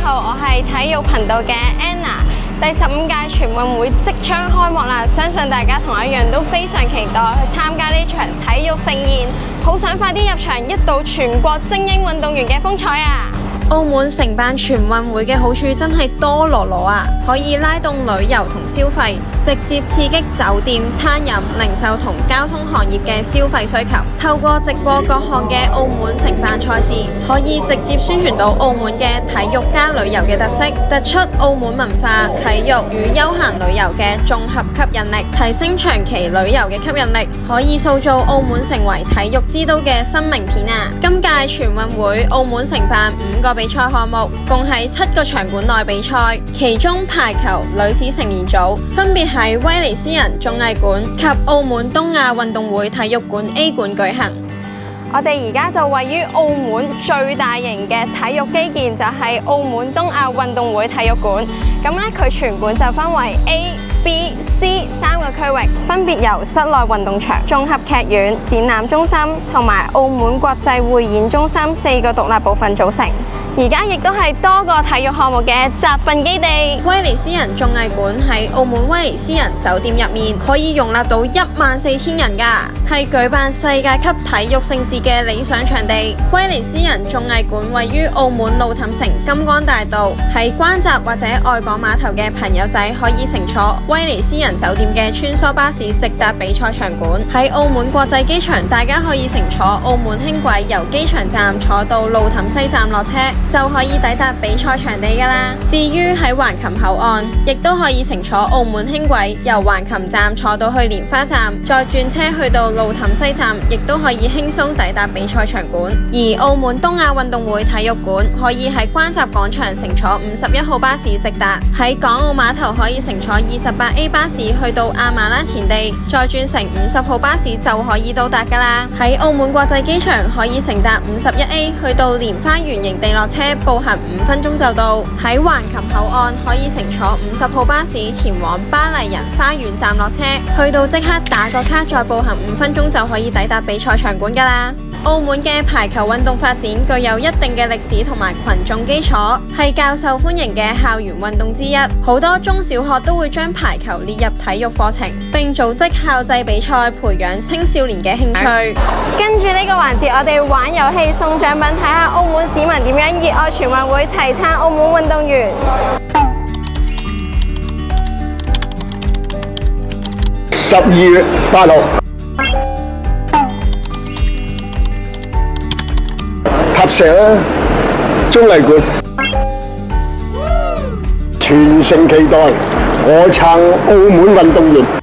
好，我係體育頻道嘅 Anna。第15屆全運會即將開幕啦，相信大家同我一樣都非常期待去參加呢場體育盛宴，好想快啲入場一睹全國精英運動員嘅風采啊！澳門承辦全運會嘅好處真係多羅羅啊！可以拉動旅遊同消費，直接刺激酒店、餐飲、零售同交通行業嘅消費需求。透過直播各項嘅澳門承辦賽事，可以直接宣傳到澳門嘅體育加旅遊嘅特色，突出澳門文化、體育與休閒旅遊嘅綜合吸引力，提升長期旅遊嘅吸引力，可以塑造澳門成為體育之都嘅新名片啊！今屆全運會，澳門承辦5個比賽項目，共喺7個場館內比賽，其中排球女子成年組分別喺威尼斯人綜藝館及澳門東亞運動會體育館 A 館舉行。我哋而家就位於澳門最大型嘅體育基建，就係澳門東亞運動會體育館。咁咧，佢全館就分為 A、B、C 3個區域，分別由室內運動場、綜合劇院、展覽中心同埋澳門國際匯演中心4個獨立部分組成。而家亦都係多個體育項目嘅集訓基地。威尼斯人綜藝館喺澳門威尼斯人酒店入面，可以容納到14000人㗎，係舉辦世界級體育盛事嘅理想場地。威尼斯人綜藝館位於澳門路氹城金光大道，喺關閘或者愛港碼頭嘅朋友仔可以乘坐威尼斯人酒店嘅穿梭巴士直達比賽場館。喺澳門國際機場，大家可以乘坐澳門輕軌由機場站坐到路氹西站落車，就可以抵達比賽場地㗎啦。至於喺橫琴口岸，亦都可以乘坐澳門輕軌由橫琴站坐到去蓮花站，再轉車去到路氹西站，亦都可以輕鬆抵達比賽場館。而澳門東亞運動會體育館可以喺關閘廣場乘坐51號巴士直達，喺港澳碼頭可以乘坐28A 巴士去到亞馬拉前地，再轉乘50號巴士就可以到達㗎啦。喺澳門國際機場可以乘搭51A 去到蓮花園營地落車，步行5分鐘就到。喺橫琴口岸可以乘坐50號巴士前往巴黎人花園站落車，去到即刻打個卡，再步行5分鐘就可以抵達比賽場館㗎啦。澳門嘅排球運動發展具有一定嘅歷史同埋群眾基礎，係較受歡迎嘅校園運動之一。好多中小學都會將排球列入體育課程，並組織校際比賽，培養青少年嘅興趣。跟住呢個環節，我哋玩遊戲送獎品，睇下澳門市民點樣熱愛全運會，齊撐澳門運動員。12月8號。塔石啦，綜藝館，全城期待，我撐澳門運動員。